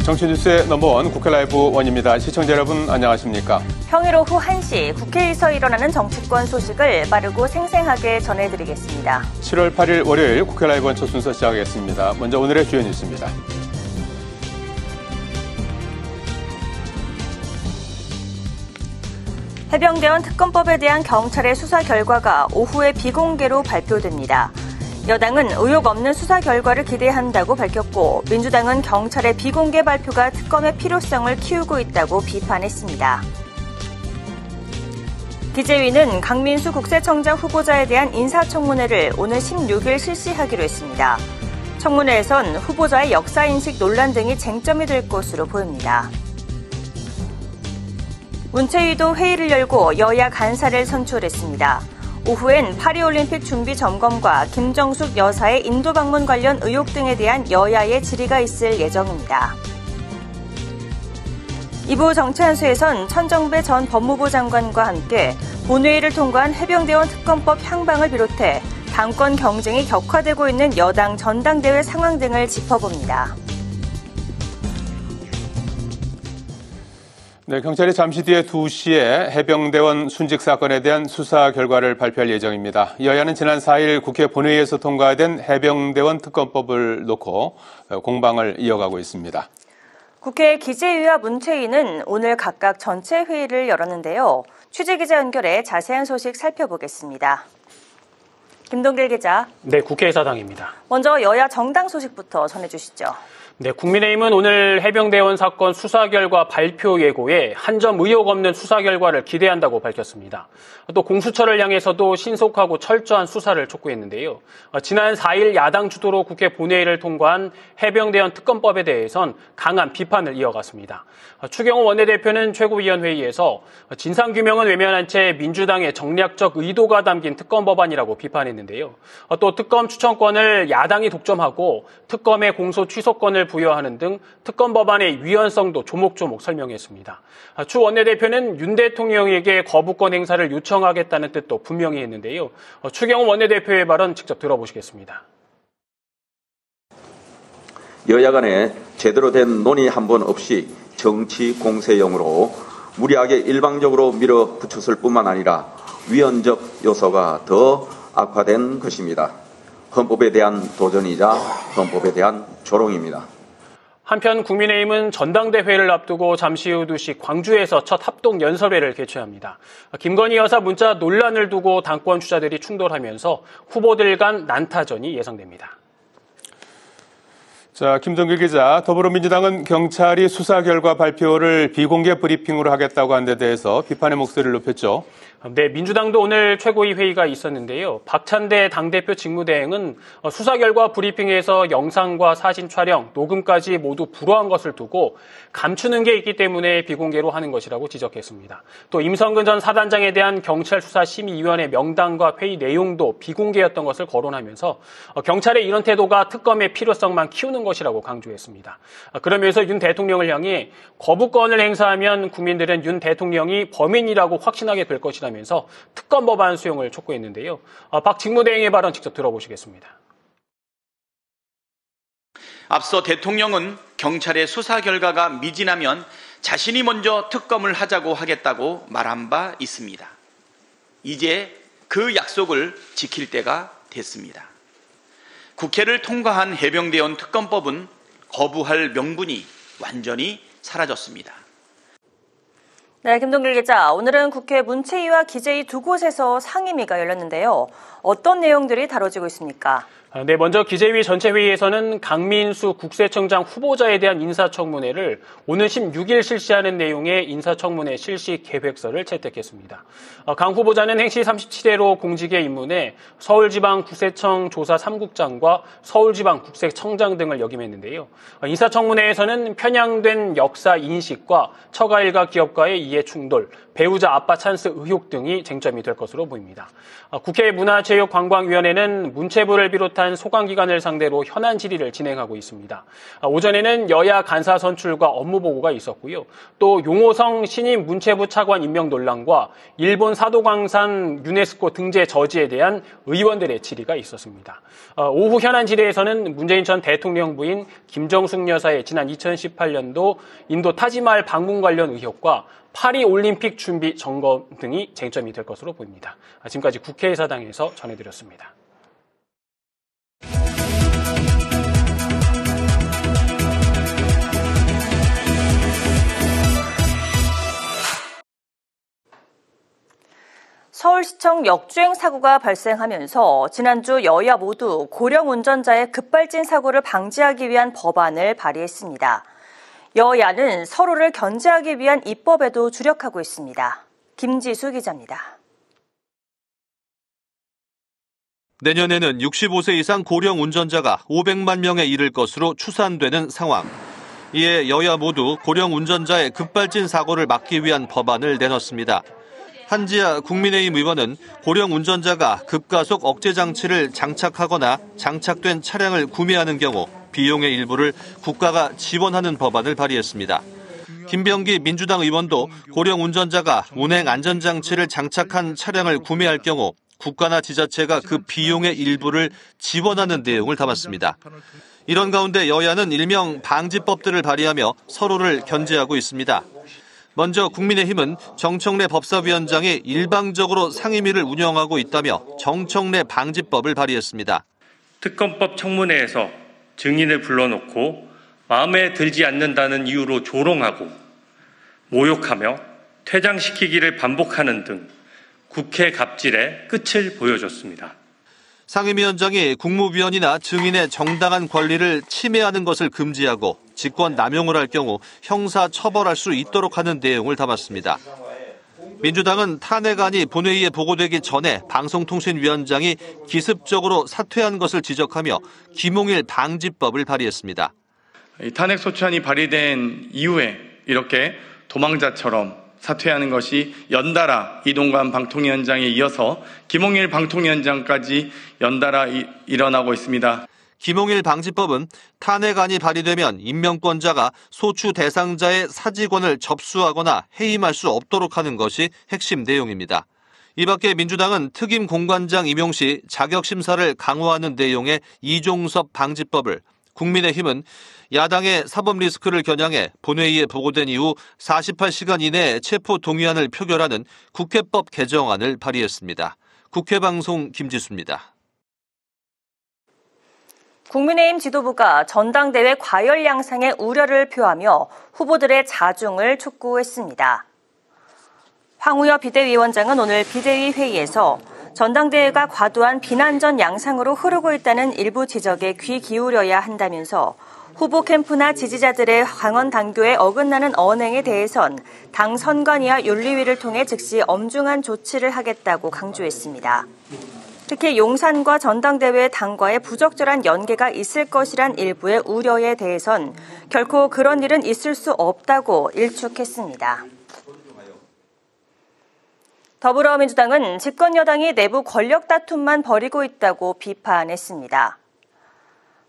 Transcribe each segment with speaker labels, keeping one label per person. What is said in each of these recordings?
Speaker 1: 정치 뉴스의 넘버원 국회 라이브 원입니다. 시청자 여러분 안녕하십니까?
Speaker 2: 평일 오후 1시 국회에서 일어나는 정치권 소식을 빠르고 생생하게 전해드리겠습니다.
Speaker 1: 7월 8일 월요일 국회 라이브 원 첫 순서 시작하겠습니다. 먼저 오늘의 주요 뉴스입니다.
Speaker 2: 해병대원 특검법에 대한 경찰의 수사 결과가 오후에 비공개로 발표됩니다. 여당은 의혹 없는 수사 결과를 기대한다고 밝혔고 민주당은 경찰의 비공개 발표가 특검의 필요성을 키우고 있다고 비판했습니다. 기재위는 강민수 국세청장 후보자에 대한 인사청문회를 오늘 16일 실시하기로 했습니다. 청문회에선 후보자의 역사인식 논란 등이 쟁점이 될 것으로 보입니다. 문체위도 회의를 열고 여야 간사를 선출했습니다. 오후엔 파리올림픽 준비 점검과 김정숙 여사의 인도 방문 관련 의혹 등에 대한 여야의 질의가 있을 예정입니다. 2부 정치한수에선 천정배 전 법무부 장관과 함께 본회의를 통과한 해병대원 특검법 향방을 비롯해 당권 경쟁이 격화되고 있는 여당 전당대회 상황 등을 짚어봅니다.
Speaker 1: 네, 경찰이 잠시 뒤에 2시에 해병대원 순직 사건에 대한 수사 결과를 발표할 예정입니다. 여야는 지난 4일 국회 본회의에서 통과된 해병대원 특검법을 놓고 공방을 이어가고 있습니다.
Speaker 2: 국회 기재위와 문체위는 오늘 각각 전체 회의를 열었는데요. 취재기자 연결해 자세한 소식 살펴보겠습니다. 김동길 기자.
Speaker 3: 네, 국회의사당입니다.
Speaker 2: 먼저 여야 정당 소식부터 전해주시죠.
Speaker 3: 네, 국민의힘은 오늘 해병대원 사건 수사 결과 발표 예고에 한 점 의혹 없는 수사 결과를 기대한다고 밝혔습니다. 또 공수처를 향해서도 신속하고 철저한 수사를 촉구했는데요. 지난 4일 야당 주도로 국회 본회의를 통과한 해병대원 특검법에 대해선 강한 비판을 이어갔습니다. 추경호 원내대표는 최고위원회의에서 진상규명은 외면한 채 민주당의 정략적 의도가 담긴 특검 법안이라고 비판했는데요. 또 특검 추천권을 야당이 독점하고 특검의 공소 취소권을 부여하는 등 특검 법안의 위헌성도 조목조목 설명했습니다. 추 원내대표는 윤 대통령에게 거부권 행사를 요청하겠다는 뜻도 분명히 했는데요. 추경호 원내대표의 발언 직접 들어보시겠습니다.
Speaker 4: 여야 간에 제대로 된 논의 한 번 없이 정치 공세용으로 무리하게 일방적으로 밀어붙였을 뿐만 아니라 위헌적 요소가 더 악화된 것입니다. 헌법에 대한 도전이자 헌법에 대한 조롱입니다.
Speaker 3: 한편 국민의힘은 전당대회를 앞두고 잠시 후 2시 광주에서 첫 합동연설회를 개최합니다. 김건희 여사 문자 논란을 두고 당권 주자들이 충돌하면서 후보들 간 난타전이 예상됩니다.
Speaker 1: 자, 김동길 기자, 더불어민주당은 경찰이 수사 결과 발표를 비공개 브리핑으로 하겠다고 한 데 대해서 비판의 목소리를 높였죠.
Speaker 3: 네, 민주당도 오늘 최고위 회의가 있었는데요. 박찬대 당대표 직무대행은 수사 결과 브리핑에서 영상과 사진 촬영, 녹음까지 모두 불허한 것을 두고 감추는 게 있기 때문에 비공개로 하는 것이라고 지적했습니다. 또 임성근 전 사단장에 대한 경찰수사심의위원회 명단과 회의 내용도 비공개였던 것을 거론하면서 경찰의 이런 태도가 특검의 필요성만 키우는 것이라고 강조했습니다. 그러면서 윤 대통령을 향해 거부권을 행사하면 국민들은 윤 대통령이 범인이라고 확신하게 될 것이라면서 특검 법안 수용을 촉구했는데요. 박 직무대행의 발언 직접 들어보시겠습니다.
Speaker 5: 앞서 대통령은 경찰의 수사 결과가 미진하면 자신이 먼저 특검을 하자고 하겠다고 말한 바 있습니다. 이제 그 약속을 지킬 때가 됐습니다. 국회를 통과한 해병대원 특검법은 거부할 명분이 완전히 사라졌습니다.
Speaker 2: 네, 김동길 기자. 오늘은 국회 문체위와 기재위 두 곳에서 상임위가 열렸는데요. 어떤 내용들이 다뤄지고 있습니까?
Speaker 3: 네, 먼저 기재위 전체 회의에서는 강민수 국세청장 후보자에 대한 인사청문회를 오늘 16일 실시하는 내용의 인사청문회 실시 계획서를 채택했습니다. 강 후보자는 행시 37회로 공직에 입문해 서울지방국세청 조사 3국장과 서울지방국세청장 등을 역임했는데요. 인사청문회에서는 편향된 역사 인식과 처가 일가 기업과의 이해 충돌, 배우자 아빠 찬스 의혹 등이 쟁점이 될 것으로 보입니다. 국회 문화체육관광위원회는 문체부를 비롯한 예산 소관기관을 상대로 현안 질의를 진행하고 있습니다. 오전에는 여야 간사 선출과 업무 보고가 있었고요. 또 용호성 신임 문체부 차관 임명 논란과 일본 사도광산 유네스코 등재 저지에 대한 의원들의 질의가 있었습니다. 오후 현안 질의에서는 문재인 전 대통령 부인 김정숙 여사의 지난 2018년도 인도 타지마할 방문 관련 의혹과 파리 올림픽 준비 점검 등이 쟁점이 될 것으로 보입니다. 지금까지 국회의사당에서 전해드렸습니다.
Speaker 2: 서울시청 역주행 사고가 발생하면서 지난주 여야 모두 고령 운전자의 급발진 사고를 방지하기 위한 법안을 발의했습니다. 여야는 서로를 견제하기 위한 입법에도 주력하고 있습니다. 김지수 기자입니다.
Speaker 6: 내년에는 65세 이상 고령 운전자가 500만 명에 이를 것으로 추산되는 상황. 이에 여야 모두 고령 운전자의 급발진 사고를 막기 위한 법안을 내놨습니다. 한지아 국민의힘 의원은 고령 운전자가 급가속 억제 장치를 장착하거나 장착된 차량을 구매하는 경우 비용의 일부를 국가가 지원하는 법안을 발의했습니다. 김병기 민주당 의원도 고령 운전자가 운행 안전장치를 장착한 차량을 구매할 경우 국가나 지자체가 그 비용의 일부를 지원하는 내용을 담았습니다. 이런 가운데 여야는 일명 방지법들을 발의하며 서로를 견제하고 있습니다. 먼저 국민의힘은 정청래 법사위원장이 일방적으로 상임위를 운영하고 있다며 정청래 방지법을 발의했습니다.
Speaker 7: 특검법 청문회에서 증인을 불러놓고 마음에 들지 않는다는 이유로 조롱하고 모욕하며 퇴장시키기를 반복하는 등 국회 갑질의 끝을 보여줬습니다.
Speaker 6: 상임위원장이 국무위원이나 증인의 정당한 권리를 침해하는 것을 금지하고 직권 남용을 할 경우 형사 처벌할 수 있도록 하는 내용을 담았습니다. 민주당은 탄핵안이 본회의에 보고되기 전에 방송통신위원장이 기습적으로 사퇴한 것을 지적하며 김홍일 방지법을 발의했습니다.
Speaker 8: 탄핵 소추안이 발의된 이후에 이렇게 도망자처럼 사퇴하는 것이 연달아 이동관 방통위원장에 이어서 김홍일 방통위원장까지 연달아 일어나고 있습니다.
Speaker 6: 김홍일 방지법은 탄핵안이 발의되면 임명권자가 소추 대상자의 사직원을 접수하거나 해임할 수 없도록 하는 것이 핵심 내용입니다. 이 밖에 민주당은 특임 공관장 임용 시 자격심사를 강화하는 내용의 이종섭 방지법을, 국민의힘은 야당의 사법 리스크를 겨냥해 본회의에 보고된 이후 48시간 이내에 체포 동의안을 표결하는 국회법 개정안을 발의했습니다. 국회방송 김지수입니다.
Speaker 2: 국민의힘 지도부가 전당대회 과열 양상에 우려를 표하며 후보들의 자중을 촉구했습니다. 황우여 비대위원장은 오늘 비대위 회의에서 전당대회가 과도한 비난전 양상으로 흐르고 있다는 일부 지적에 귀 기울여야 한다면서 후보 캠프나 지지자들의 강원 당교에 어긋나는 언행에 대해선 당 선관위와 윤리위를 통해 즉시 엄중한 조치를 하겠다고 강조했습니다. 특히 용산과 전당대회 당과의 부적절한 연계가 있을 것이란 일부의 우려에 대해선 결코 그런 일은 있을 수 없다고 일축했습니다. 더불어민주당은 집권 여당이 내부 권력 다툼만 벌이고 있다고 비판했습니다.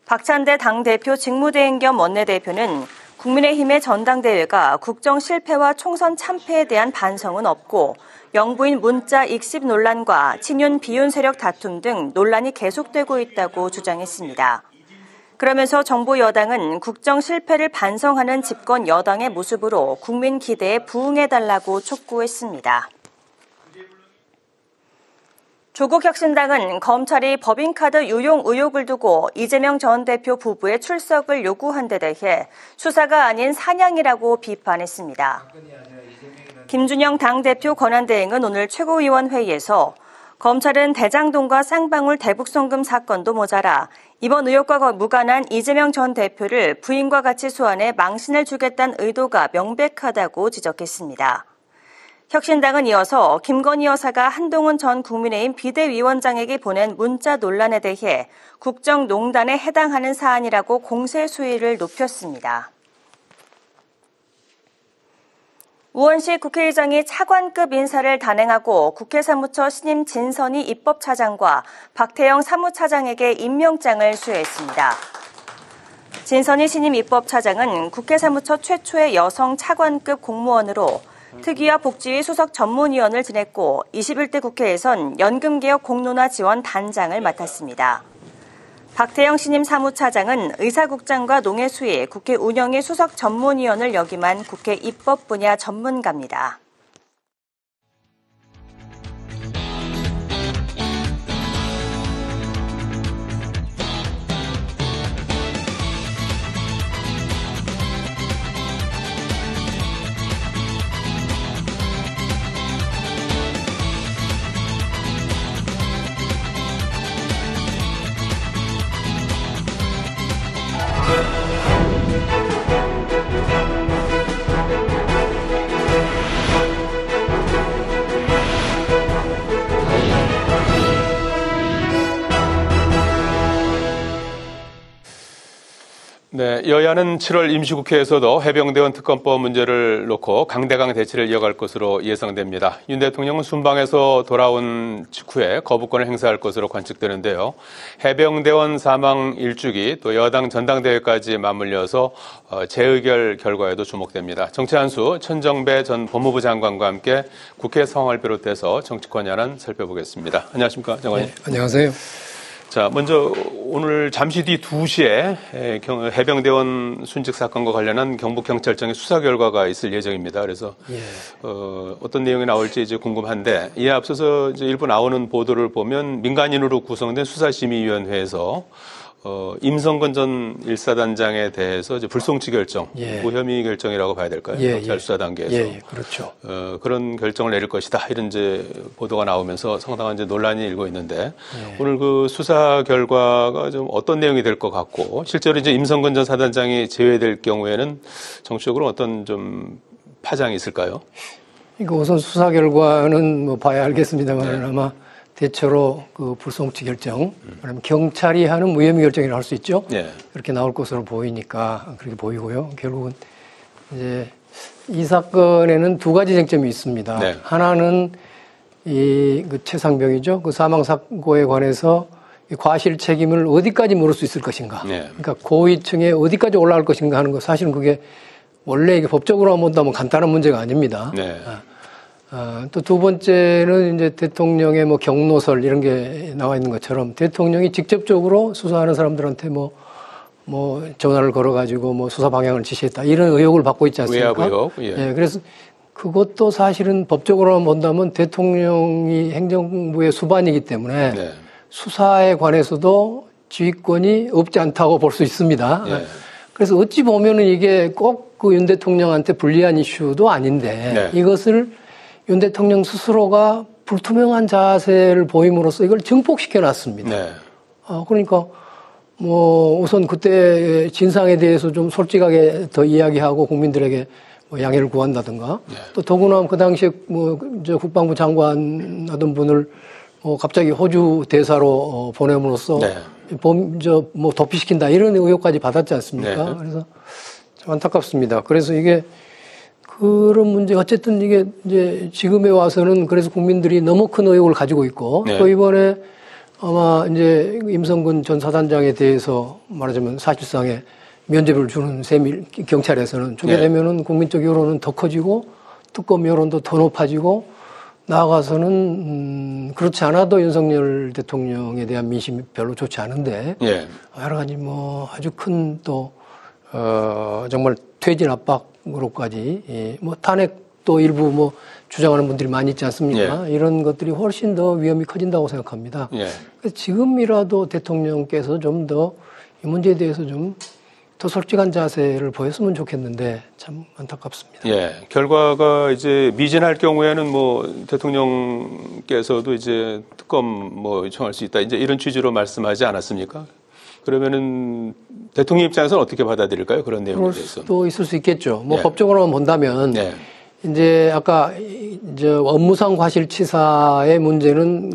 Speaker 2: 박찬대 당대표 직무대행 겸 원내대표는 국민의힘의 전당대회가 국정 실패와 총선 참패에 대한 반성은 없고 영부인 문자 익십 논란과 친윤 비윤 세력 다툼 등 논란이 계속되고 있다고 주장했습니다. 그러면서 정부 여당은 국정 실패를 반성하는 집권 여당의 모습으로 국민 기대에 부응해달라고 촉구했습니다. 조국혁신당은 검찰이 법인카드 유용 의혹을 두고 이재명 전 대표 부부의 출석을 요구한 데 대해 수사가 아닌 사냥이라고 비판했습니다. 김준영 당대표 권한대행은 오늘 최고위원회의에서 검찰은 대장동과 쌍방울 대북송금 사건도 모자라 이번 의혹과 무관한 이재명 전 대표를 부인과 같이 소환해 망신을 주겠다는 의도가 명백하다고 지적했습니다. 혁신당은 이어서 김건희 여사가 한동훈 전 국민의힘 비대위원장에게 보낸 문자 논란에 대해 국정농단에 해당하는 사안이라고 공세 수위를 높였습니다. 우원식 국회의장이 차관급 인사를 단행하고 국회 사무처 신임 진선희 입법차장과 박태영 사무차장에게 임명장을 수여했습니다. 진선희 신임 입법차장은 국회 사무처 최초의 여성 차관급 공무원으로 특위와 복지위 수석 전문위원을 지냈고 21대 국회에선 연금개혁 공론화 지원 단장을 맡았습니다. 박태영 신임 사무차장은 의사국장과 농해수위, 국회 운영위 수석 전문위원을 역임한 국회 입법 분야 전문가입니다.
Speaker 1: 네, 여야는 7월 임시국회에서도 해병대원 특검법 문제를 놓고 강대강 대치를 이어갈 것으로 예상됩니다. 윤 대통령은 순방에서 돌아온 직후에 거부권을 행사할 것으로 관측되는데요. 해병대원 사망 일주기 또 여당 전당대회까지 맞물려서 재의결 결과에도 주목됩니다. 정치 한수 천정배 전 법무부 장관과 함께 국회 상황을 비롯해서 정치권 현안 살펴보겠습니다. 안녕하십니까, 장관님.
Speaker 9: 네, 안녕하세요.
Speaker 1: 자, 먼저 오늘 잠시 뒤 2시에 해병대원 순직 사건과 관련한 경북경찰청의 수사 결과가 있을 예정입니다. 그래서 어떤 내용이 나올지 이제 궁금한데, 이에 앞서서 이제 일부 나오는 보도를 보면 민간인으로 구성된 수사심의위원회에서 임성근 전 1사단장에 대해서 이제 불송치 결정, 무혐의 결정이라고 봐야 될까요? 경찰 수사 단계에서.
Speaker 9: 그렇죠.
Speaker 1: 그런 결정을 내릴 것이다. 이런 이제 보도가 나오면서 상당한 이제 논란이 일고 있는데, 오늘 그 수사 결과가 좀 어떤 내용이 될 것 같고, 실제로 이제 임성근 전 사단장이 제외될 경우에는 정치적으로 어떤 좀 파장이 있을까요?
Speaker 9: 그러니까 우선 수사 결과는 뭐 봐야 알겠습니다만 아마 대체로 그 불송치 결정, 그러면 경찰이 하는 무혐의 결정이라고 할 수 있죠. 그렇게 나올 것으로 보이니까 그렇게 보이고요. 결국은 이제 이 사건에는 두 가지 쟁점이 있습니다. 하나는 그 최상병이죠. 그 사망 사고에 관해서 과실 책임을 어디까지 물을 수 있을 것인가. 그러니까 고위층에 어디까지 올라갈 것인가 하는 거, 사실은 그게 원래 이게 법적으로 본다면 간단한 문제가 아닙니다. 또 두 번째는 이제 대통령의 뭐 경로설 이런 게 나와 있는 것처럼 대통령이 직접적으로 수사하는 사람들한테 뭐 전화를 걸어가지고 뭐 수사 방향을 지시했다 이런 의혹을 받고 있지 않습니까?
Speaker 1: 외압 의혹.
Speaker 9: 그래서 그것도 사실은 법적으로만 본다면 대통령이 행정부의 수반이기 때문에 수사에 관해서도 지휘권이 없지 않다고 볼 수 있습니다. 그래서 어찌 보면은 이게 꼭 그 윤 대통령한테 불리한 이슈도 아닌데 이것을 윤 대통령 스스로가 불투명한 자세를 보임으로써 이걸 증폭시켜 놨습니다. 그러니까 뭐 우선 그때 진상에 대해서 좀 솔직하게 더 이야기하고 국민들에게 뭐 양해를 구한다든가 또 더구나 그 당시에 뭐 저 국방부 장관 하던 분을 갑자기 호주 대사로 보냄으로써 뭐 도피시킨다 이런 의혹까지 받았지 않습니까? 그래서 참 안타깝습니다. 그래서 이게 그런 문제, 어쨌든 이게 이제 지금에 와서는 그래서 국민들이 너무 큰 의혹을 가지고 있고 또 이번에 아마 이제 임성근 전 사단장에 대해서 말하자면 사실상의 면죄부를 주는 셈이 경찰에서는 주게 되면은 국민적 여론은 더 커지고 특검 여론도 더 높아지고 나아가서는 그렇지 않아도 윤석열 대통령에 대한 민심이 별로 좋지 않은데 여러 가지 뭐 아주 큰 또 정말 퇴진 압박으로까지 뭐 탄핵도 일부 뭐 주장하는 분들이 많이 있지 않습니까? 이런 것들이 훨씬 더 위험이 커진다고 생각합니다. 그래서 지금이라도 대통령께서 좀 더 이 문제에 대해서 좀 더 솔직한 자세를 보였으면 좋겠는데 참 안타깝습니다.
Speaker 1: 결과가 이제 미진할 경우에는 뭐 대통령께서도 이제 특검 뭐 요청할 수 있다 이제 이런 취지로 말씀하지 않았습니까? 그러면은 대통령 입장에서는 어떻게 받아들일까요? 그런 내용에 대해서.
Speaker 9: 또 있을 수 있겠죠. 뭐 법적으로만 본다면 이제 아까 이제 업무상 과실치사의 문제는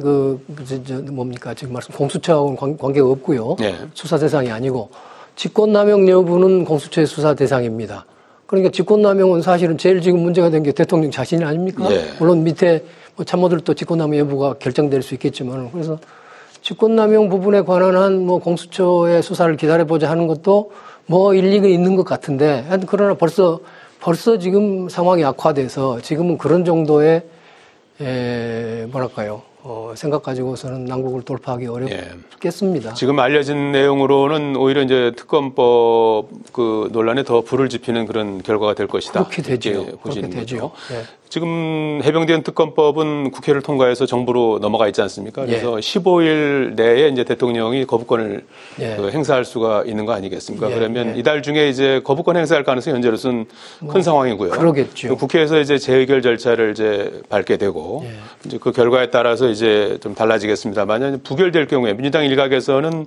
Speaker 9: 뭡니까 지금 말씀 공수처하고는 관계가 없고요. 수사 대상이 아니고 직권남용 여부는 공수처의 수사 대상입니다. 그러니까 직권남용은 사실은 제일 지금 문제가 된 게 대통령 자신 아닙니까? 물론 밑에 뭐 참모들도 직권남용 여부가 결정될 수 있겠지만, 그래서 직권남용 부분에 관한 한 뭐 공수처의 수사를 기다려보자 하는 것도 뭐 일리가 있는 것 같은데, 그러나 벌써 지금 상황이 악화돼서 지금은 그런 정도의 뭐랄까요, 생각 가지고서는 난국을 돌파하기 어렵겠습니다.
Speaker 1: 지금 알려진 내용으로는 오히려 이제 특검법 그 논란에 더 불을 지피는 그런 결과가 될 것이다.
Speaker 9: 그렇게 되죠. 그렇게 되죠.
Speaker 1: 지금 해병대원 특검법은 국회를 통과해서 정부로 넘어가 있지 않습니까? 그래서 15일 내에 이제 대통령이 거부권을 그 행사할 수가 있는 거 아니겠습니까? 그러면 이달 중에 이제 거부권 행사할 가능성이 현재로서는 큰 상황이고요.
Speaker 9: 그러겠죠.
Speaker 1: 국회에서 이제 재의결 절차를 이제 밟게 되고 이제 그 결과에 따라서 이제 좀 달라지겠습니다만, 부결될 경우에 민주당 일각에서는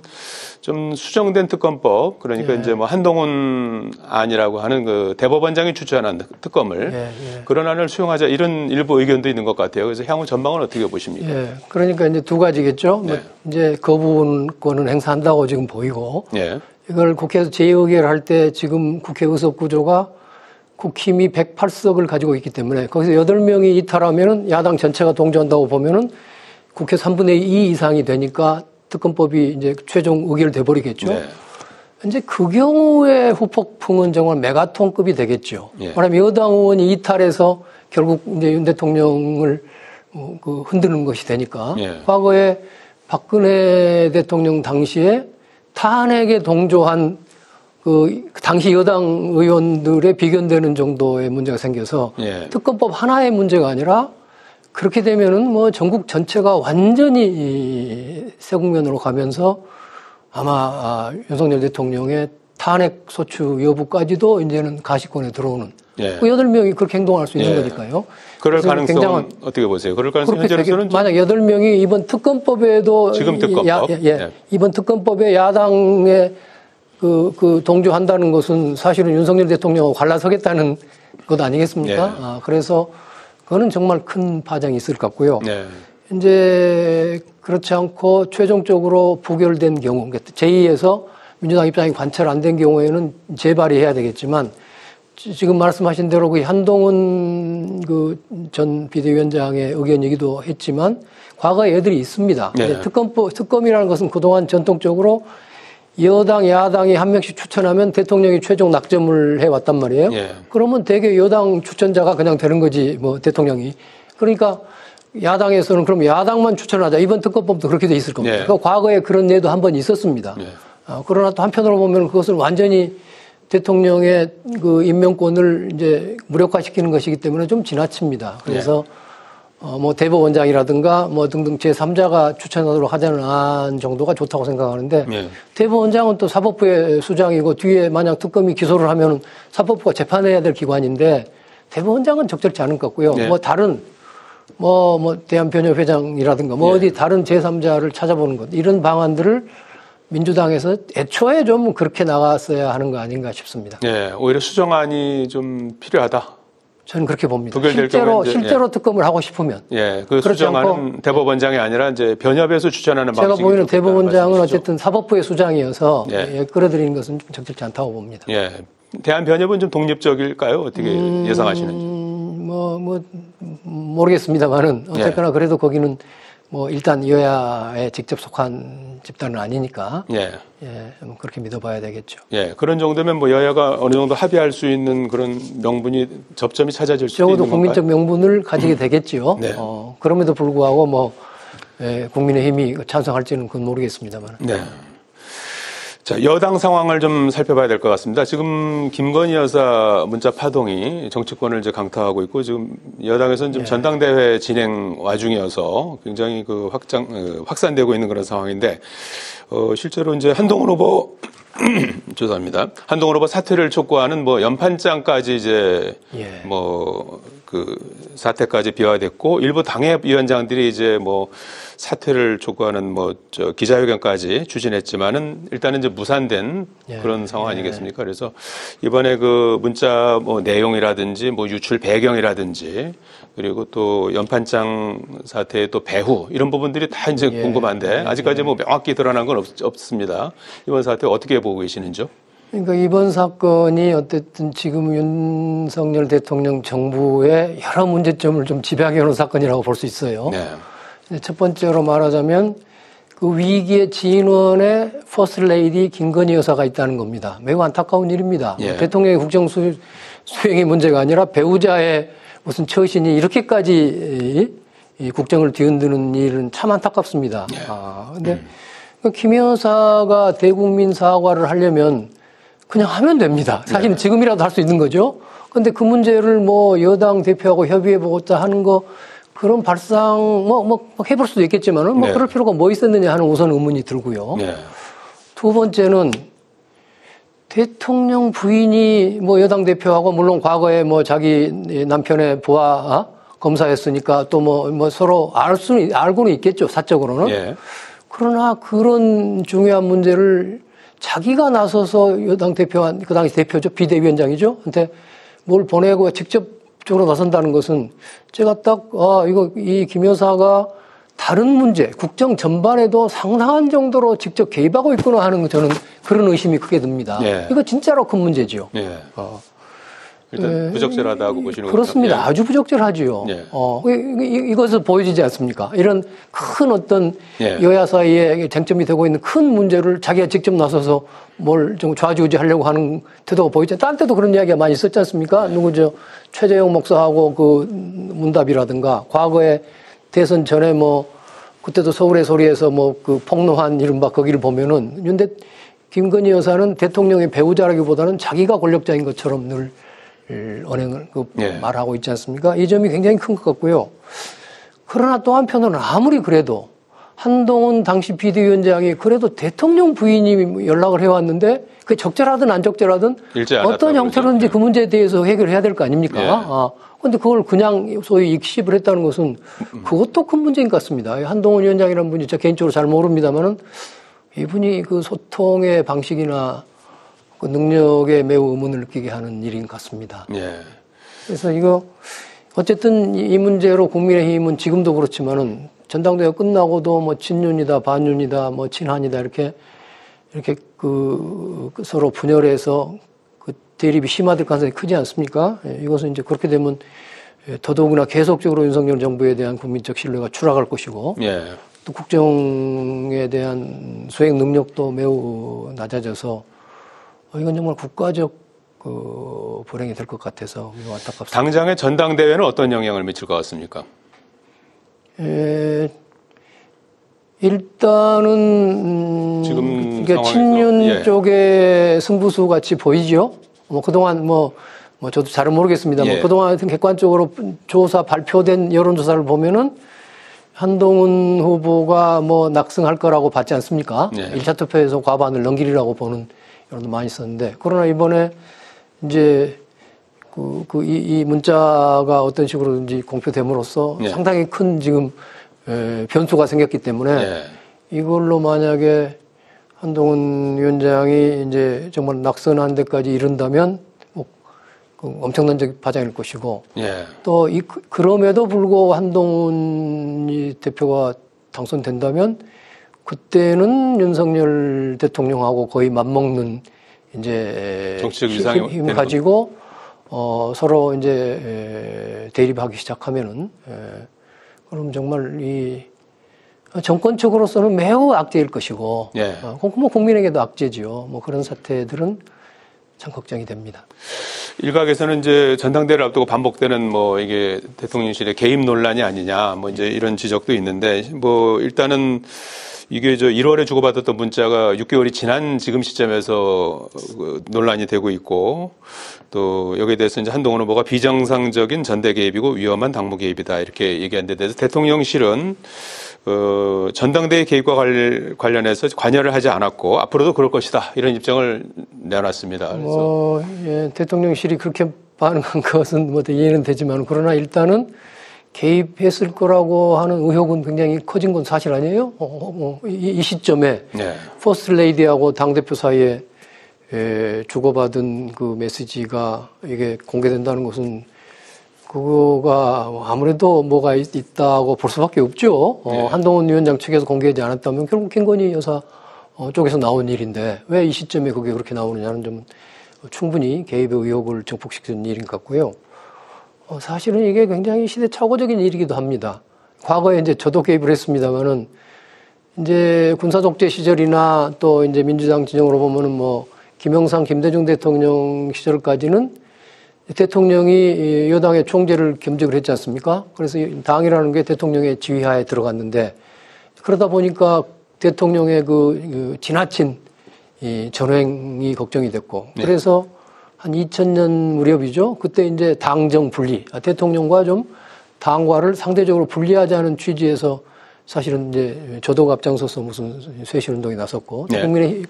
Speaker 1: 좀 수정된 특검법, 그러니까 이제 뭐 한동훈 안이라고 하는 그 대법원장이 추천한 특검을 그런 안을 수용하자, 이런 일부 의견도 있는 것 같아요. 그래서 향후 전망은 어떻게 보십니까?
Speaker 9: 그러니까 이제 두 가지겠죠. 뭐 이제 거부권은 행사한다고 지금 보이고, 이걸 국회에서 재의결할 때 지금 국회 의석 구조가 국힘이 108석을 가지고 있기 때문에 거기서 8명이 이탈하면은 야당 전체가 동조한다고 보면은 국회 3분의 2 이상이 되니까 특검법이 이제 최종 의결돼 버리겠죠. 이제 그 경우에 후폭풍은 정말 메가톤급이 되겠죠. 말하면 여당 의원이 이탈해서 결국 이제 윤 대통령을 그 흔드는 것이 되니까. 과거에 박근혜 대통령 당시에 탄핵에 동조한 그 당시 여당 의원들의 비견되는 정도의 문제가 생겨서 특검법 하나의 문제가 아니라 그렇게 되면은 뭐 전국 전체가 완전히 새 국면으로 가면서 아마 윤석열 대통령의 탄핵 소추 여부까지도 이제는 가시권에 들어오는 그 8명이 그렇게 행동할 수 있는 거니까요.
Speaker 1: 그럴 가능성은 어떻게 보세요? 그럴 가능성은 현재로서는
Speaker 9: 만약 8명이 이번 특검법에도
Speaker 1: 지금 특검법
Speaker 9: 이번 특검법에 야당에 그 동조한다는 것은 사실은 윤석열 대통령하고 갈라서겠다는 것 아니겠습니까? 그래서 그거는 정말 큰 파장이 있을 것 같고요. 이제 그렇지 않고 최종적으로 부결된 경우, 제2에서 민주당 입장이 관철 안 된 경우에는 재발의해야 되겠지만, 지금 말씀하신 대로 그 한동훈 그 전 비대위원장의 의견이기도 했지만 과거에 애들이 있습니다. 특검이라는 것은 그동안 전통적으로 여당, 야당이 한 명씩 추천하면 대통령이 최종 낙점을 해왔단 말이에요. 그러면 대개 여당 추천자가 그냥 되는 거지, 뭐 대통령이. 그러니까 야당에서는 그럼 야당만 추천하자. 이번 특검법도 그렇게 돼 있을 겁니다. 그러니까 과거에 그런 예도 한 번 있었습니다. 그러나 또 한편으로 보면 그것은 완전히 대통령의 그 임명권을 이제 무력화시키는 것이기 때문에 좀 지나칩니다. 그래서 뭐 대법원장이라든가 뭐 등등 제3자가 추천하도록 하자는 안 정도가 좋다고 생각하는데 대법원장은 또 사법부의 수장이고 뒤에 만약 특검이 기소를 하면 사법부가 재판해야 될 기관인데 대법원장은 적절치 않은 것 같고요. 뭐 다른 뭐 대한변협회장이라든가 뭐 어디 다른 제3자를 찾아보는 것, 이런 방안들을 민주당에서 애초에 좀 그렇게 나갔어야 하는 거 아닌가 싶습니다.
Speaker 1: 오히려 수정안이 좀 필요하다.
Speaker 9: 저는 그렇게 봅니다.
Speaker 1: 실제로
Speaker 9: 특검을 하고 싶으면.
Speaker 1: 그 수정안은 대법원장이 아니라 이제 변협에서 추천하는 방식이.
Speaker 9: 제가 보기에는 대법원장은 어쨌든 사법부의 수장이어서 끌어들이는 것은 좀 적절치 않다고 봅니다.
Speaker 1: 대한변협은 좀 독립적일까요? 어떻게 예상하시는지?
Speaker 9: 모르겠습니다만은 어쨌거나 그래도 거기는 뭐 일단 여야에 직접 속한 집단은 아니니까 그렇게 믿어봐야 되겠죠.
Speaker 1: 그런 정도면 뭐 여야가 어느 정도 합의할 수 있는 그런 명분이 접점이 찾아질 수도 있는 건가요?
Speaker 9: 적어도 국민적 명분을 가지게 되겠지요. 그럼에도 불구하고 뭐 국민의힘이 찬성할지는 그건 모르겠습니다만.
Speaker 1: 자, 여당 상황을 좀 살펴봐야 될 것 같습니다. 지금 김건희 여사 문자 파동이 정치권을 이제 강타하고 있고, 지금 여당에서는 좀 전당대회 진행 와중이어서 굉장히 그 확산되고 있는 그런 상황인데, 실제로 이제 한동훈 후보 죄송합니다. 한동훈 후보 사퇴를 촉구하는 뭐 연판장까지 이제 그 사태까지 비화됐고, 일부 당협위원장들이 이제 뭐 사퇴를 촉구하는 기자회견까지 추진했지만은 일단은 이제 무산된 그런 상황 아니겠습니까? 그래서 이번에 그 문자 내용이라든지 유출 배경이라든지 그리고 또 연판장 사태의 또 배후 이런 부분들이 다 이제 궁금한데 아직까지 명확히 드러난 건 없습니다. 이번 사태 어떻게 보고 계시는지요?
Speaker 9: 그러니까 이번 사건이 어쨌든 지금 윤석열 대통령 정부의 여러 문제점을 좀 집약해 놓은 사건이라고 볼 수 있어요. 네. 첫 번째로 말하자면 그 위기의 진원에 퍼스트 레이디 김건희 여사가 있다는 겁니다. 매우 안타까운 일입니다.
Speaker 1: 예.
Speaker 9: 대통령의 국정 수행의 문제가 아니라 배우자의 무슨 처신이 이렇게까지 이 국정을 뒤흔드는 일은 참 안타깝습니다.
Speaker 1: 예.
Speaker 9: 근데 김 여사가 대국민 사과를 하려면 그냥 하면 됩니다. 사실은 지금이라도 할 수 있는 거죠. 근데 그 문제를 뭐 여당 대표하고 협의해보고자 하는 거 그런 발상 뭐 해볼 수도 있겠지만은 뭐 그럴 필요가 뭐 있었느냐 하는 우선 의문이 들고요. 두 번째는 대통령 부인이 뭐 여당 대표하고 물론 과거에 뭐 자기 남편의 부하 검사였으니까 또 뭐 서로 알고는 있겠죠. 사적으로는. 그러나 그런 중요한 문제를 자기가 나서서 여당 대표한 그 당시 대표죠. 비대위원장이죠. 한테 뭘 보내고 직접적으로 나선다는 것은 제가 딱 이 김 여사가 다른 문제, 국정 전반에도 상당한 정도로 직접 개입하고 있구나 하는 저는 그런 의심이 크게 듭니다. 이거 진짜로 큰 문제죠.
Speaker 1: 일단 부적절하다고 보시는 거죠?
Speaker 9: 그렇습니다. 아주 부적절하지요. 이것을 보여주지 않습니까? 이런 큰 어떤 여야 사이에 쟁점이 되고 있는 큰 문제를 자기가 직접 나서서 뭘 좀 좌지우지하려고 하는 태도가 보이죠. 딴 때도 그런 이야기가 많이 있었지 않습니까? 누구죠? 최재형 목사하고 그 문답이라든가 과거에 대선 전에 뭐 그때도 서울의 소리에서 뭐 그 폭로한 이른바 거기를 보면은 근데 김건희 여사는 대통령의 배우자라기보다는 자기가 권력자인 것처럼 늘 언행을 말하고 있지 않습니까? 이 점이 굉장히 큰 것 같고요. 그러나 또 한편으로는 아무리 그래도 한동훈 당시 비대위원장이 그래도 대통령 부인이 연락을 해왔는데 그게 적절하든 안 적절하든 어떤 형태로든지 그 문제에 대해서 해결해야 될 거 아닙니까? 그런데 그걸 그냥 소위 익십을 했다는 것은 그것도 큰 문제인 것 같습니다. 한동훈 위원장이라는 분이 제가 개인적으로 잘 모릅니다만은 이분이 그 소통의 방식이나 그 능력에 매우 의문을 느끼게 하는 일인 것 같습니다. 그래서 이거 어쨌든 이 문제로 국민의힘은 지금도 그렇지만은 전당대회가 끝나고도 뭐 친윤이다 반윤이다 뭐 친한이다 이렇게 그 서로 분열해서 그 대립이 심화될 가능성이 크지 않습니까? 이것은 이제 그렇게 되면 더더욱이나 계속적으로 윤석열 정부에 대한 국민적 신뢰가 추락할 것이고 또 국정에 대한 수행 능력도 매우 낮아져서 이건 정말 국가적 불행이 될 것 같아서 매우 안타깝습니다.
Speaker 1: 당장의 전당대회는 어떤 영향을 미칠 것 같습니까?
Speaker 9: 일단은
Speaker 1: 지금
Speaker 9: 친윤 쪽의 승부수 같이 보이죠. 뭐 그동안 뭐 저도 잘은 모르겠습니다. 그동안 하여튼 객관적으로 조사 발표된 여론조사를 보면은 한동훈 후보가 뭐 낙승할 거라고 봤지 않습니까? 1차 투표에서 과반을 넘기리라고 보는 여론도 많이 있었는데 그러나 이번에 이제 이 문자가 어떤 식으로든지 공표됨으로써 상당히 큰 지금 변수가 생겼기 때문에 이걸로 만약에 한동훈 위원장이 이제 정말 낙선한 데까지 이른다면 뭐 엄청난 파장일 것이고 또 그럼에도 불구하고 한동훈 대표가 당선된다면 그때는 윤석열 대통령하고 거의 맞먹는 이제
Speaker 1: 정치적 위상이
Speaker 9: 힘을 가지고 서로 이제 대립하기 시작하면은 그럼 정말 이 정권적으로서는 매우 악재일 것이고 뭐 국민에게도 악재지요. 뭐 그런 사태들은 참 걱정이 됩니다.
Speaker 1: 일각에서는 이제 전당대회를 앞두고 반복되는 뭐 이게 대통령실의 개입 논란이 아니냐 뭐 이제 이런 지적도 있는데 뭐 일단은 이게 1월에 주고받았던 문자가 6개월이 지난 지금 시점에서 논란이 되고 있고 또 여기에 대해서 이제 한동훈 후보가 비정상적인 전대 개입이고 위험한 당무 개입이다 이렇게 얘기한 데 대해서 대통령실은 전당대회 개입과 관련해서 관여를 하지 않았고 앞으로도 그럴 것이다 이런 입장을 내놨습니다. 그래서
Speaker 9: 대통령실이 그렇게 반응한 것은 뭐 이해는 되지만 그러나 일단은 개입했을 거라고 하는 의혹은 굉장히 커진 건 사실 아니에요? 이 시점에 퍼스트 레이디하고 당대표 사이에 주고받은 그 메시지가 이게 공개된다는 것은 그거가 아무래도 뭐가 있다고 볼 수밖에 없죠. 한동훈 위원장 측에서 공개하지 않았다면 결국 김건희 여사 쪽에서 나온 일인데 왜 이 시점에 그게 그렇게 나오느냐는 좀 충분히 개입의 의혹을 증폭시키는 일인 것 같고요. 사실은 이게 굉장히 시대착오적인 일이기도 합니다. 과거에 이제 저도 개입을 했습니다만은 이제 군사독재 시절이나 또 이제 민주당 진영으로 보면은 뭐 김영삼, 김대중 대통령 시절까지는 대통령이 여당의 총재를 겸직을 했지 않습니까? 그래서 당이라는 게 대통령의 지휘하에 들어갔는데 그러다 보니까 대통령의 그 지나친 이 전횡이 걱정이 됐고
Speaker 1: 네.
Speaker 9: 그래서 한 2000년 무렵이죠. 그때 이제 당정 분리, 대통령과 좀 당과를 상대적으로 분리하자는 취지에서 사실은 이제 저도 앞장서서 무슨 쇄신운동에 나섰고
Speaker 1: 네.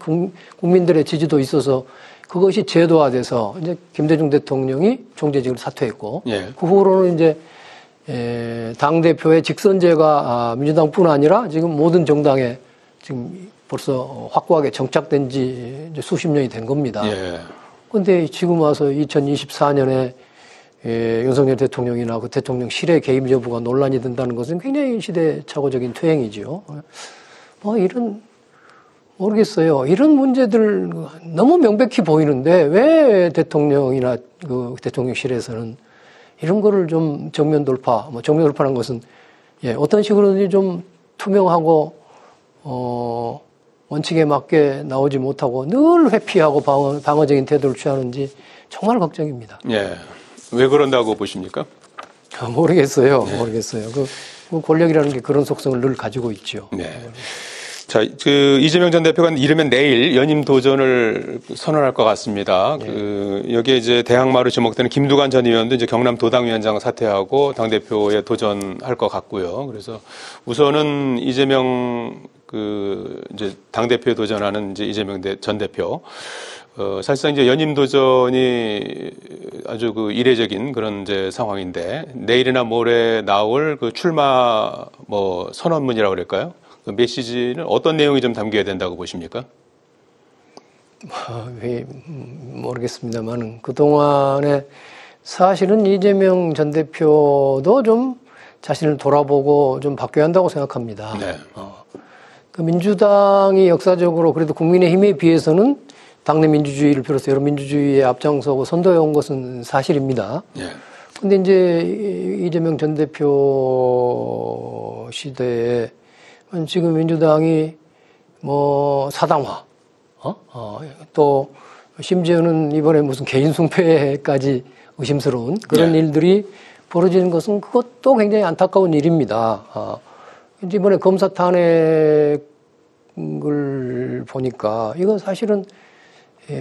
Speaker 9: 국민들의 지지도 있어서 그것이 제도화돼서 이제 김대중 대통령이 총재직을 사퇴했고
Speaker 1: 네.
Speaker 9: 그 후로는 이제 당대표의 직선제가 민주당뿐 아니라 지금 모든 정당에 지금 벌써 확고하게 정착된 지 이제 수십 년이 된 겁니다. 그런데 예. 지금 와서 2024년에 윤석열 대통령이나 그 대통령실의 개입 여부가 논란이 된다는 것은 굉장히 시대착오적인 퇴행이지요. 이런 모르겠어요. 이런 문제들 너무 명백히 보이는데 왜 대통령이나 그 대통령실에서는 이런 거를 좀 정면 돌파, 정면 돌파라는 것은 어떤 식으로든지 좀 투명하고 원칙에 맞게 나오지 못하고 늘 회피하고 방어적인 태도를 취하는지 정말 걱정입니다.
Speaker 1: 예. 왜 그런다고 보십니까?
Speaker 9: 모르겠어요. 모르겠어요. 그 권력이라는 게 그런 속성을 늘 가지고 있죠.
Speaker 1: 네. 자, 이재명 전 대표가 이르면 내일 연임 도전을 선언할 것 같습니다. 여기에 이제 대항마로 지목되는 김두관 전 의원도 이제 경남 도당위원장 사퇴하고 당대표에 도전할 것 같고요. 그래서 우선은 이재명 이제 당대표에 도전하는 이제 이재명 전 대표. 사실상 이제 연임 도전이 아주 이례적인 그런 이제 상황인데 내일이나 모레 나올 그 출마 선언문이라고 그럴까요? 그 메시지는 어떤 내용이 좀 담겨야 된다고 보십니까?
Speaker 9: 모르겠습니다만 그동안에 사실은 이재명 전 대표도 좀 자신을 돌아보고 좀 바뀌어야 한다고 생각합니다.
Speaker 1: 네.
Speaker 9: 그 민주당이 역사적으로 그래도 국민의힘에 비해서는 당내 민주주의를 비롯해서 여러 민주주의에 앞장서고 선도해온 것은 사실입니다. 그런데 이제 이재명 전 대표 시대에 지금 민주당이 사당화, 또 심지어는 이번에 무슨 개인 숭배까지 의심스러운 그런 일들이 벌어지는 것은 그것도 굉장히 안타까운 일입니다. 이번에 검사 탄핵을 보니까 이건 사실은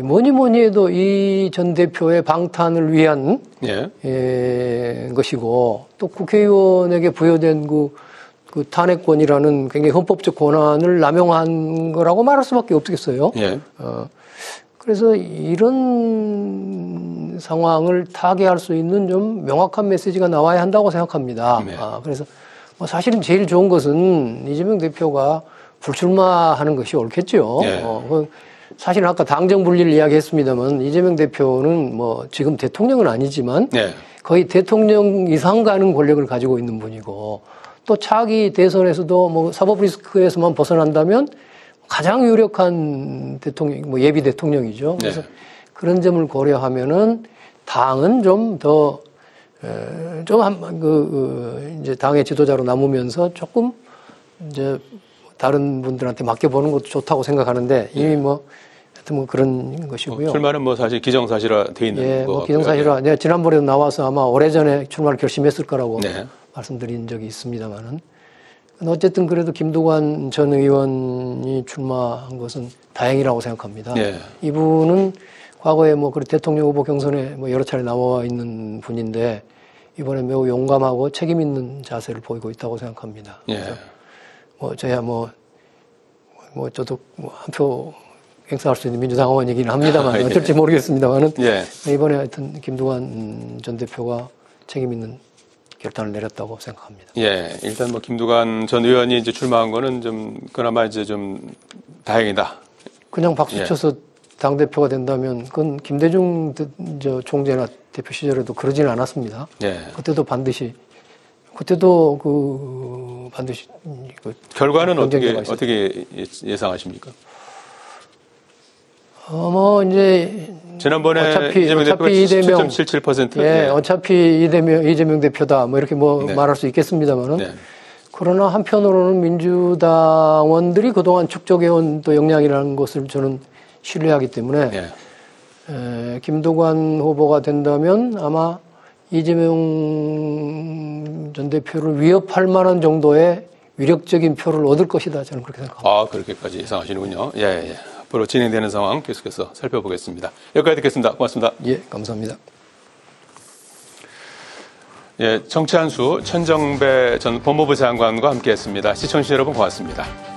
Speaker 9: 뭐니 해도 이 전 대표의 방탄을 위한 것이고 또 국회의원에게 부여된 그 탄핵권이라는 굉장히 헌법적 권한을 남용한 거라고 말할 수밖에 없겠어요. 그래서 이런 상황을 타개할 수 있는 좀 명확한 메시지가 나와야 한다고 생각합니다. 그래서 사실은 제일 좋은 것은 이재명 대표가 불출마하는 것이 옳겠죠. 사실은 아까 당정 분리를 이야기했습니다만 이재명 대표는 지금 대통령은 아니지만 거의 대통령 이상 가는 권력을 가지고 있는 분이고 또 차기 대선에서도 사법 리스크에서만 벗어난다면 가장 유력한 대통령, 예비 대통령이죠. 그래서 그런 점을 고려하면은 당은 좀 더 이제 당의 지도자로 남으면서 조금 이제 다른 분들한테 맡겨보는 것도 좋다고 생각하는데 이미 하여튼 그런 것이고요.
Speaker 1: 출마는 사실 기정사실화 돼 있는 거.
Speaker 9: 기정사실화. 내가 지난번에도 나와서 아마 오래전에 출마를 결심했을 거라고 말씀드린 적이 있습니다만은. 어쨌든 그래도 김두관 전 의원이 출마한 것은 다행이라고 생각합니다. 이분은 과거에 대통령 후보 경선에 여러 차례 나와 있는 분인데 이번에 매우 용감하고 책임 있는 자세를 보이고 있다고 생각합니다. 그래서 저야 저도 한 표 행사할 수 있는 민주당 의원이긴 합니다만 어떨지 모르겠습니다만은 이번에 하여튼 김두관 전 대표가 책임 있는 결단을 내렸다고 생각합니다.
Speaker 1: 일단 김두관 전 의원이 이제 출마한 거는 좀 그나마 이제 좀 다행이다.
Speaker 9: 그냥 박수 쳐서 당 대표가 된다면 그건 김대중 총재나 대표 시절에도 그러지는 않았습니다. 그때도 반드시
Speaker 1: 결과는 어떻게 예상하십니까?
Speaker 9: 이제
Speaker 1: 지난번에
Speaker 9: 어차피
Speaker 1: 이재명 대표가
Speaker 9: 이재명
Speaker 1: 7.77%.
Speaker 9: 예, 어차피 이재명 대표다 뭐 이렇게
Speaker 1: 네.
Speaker 9: 말할 수 있겠습니다만은
Speaker 1: 네.
Speaker 9: 그러나 한편으로는 민주당원들이 그동안 축적해온 또 역량이라는 것을 저는 신뢰하기 때문에
Speaker 1: 네.
Speaker 9: 김두관 후보가 된다면 아마 이재명 전 대표를 위협할 만한 정도의 위력적인 표를 얻을 것이다. 저는 그렇게 생각합니다.
Speaker 1: 아, 그렇게까지 예상하시는군요. 예, 예. 앞으로 진행되는 상황 계속해서 살펴보겠습니다. 여기까지 듣겠습니다. 고맙습니다.
Speaker 9: 예, 감사합니다.
Speaker 1: 예, 정치한수 천정배 전 법무부 장관과 함께했습니다. 시청자 여러분 고맙습니다.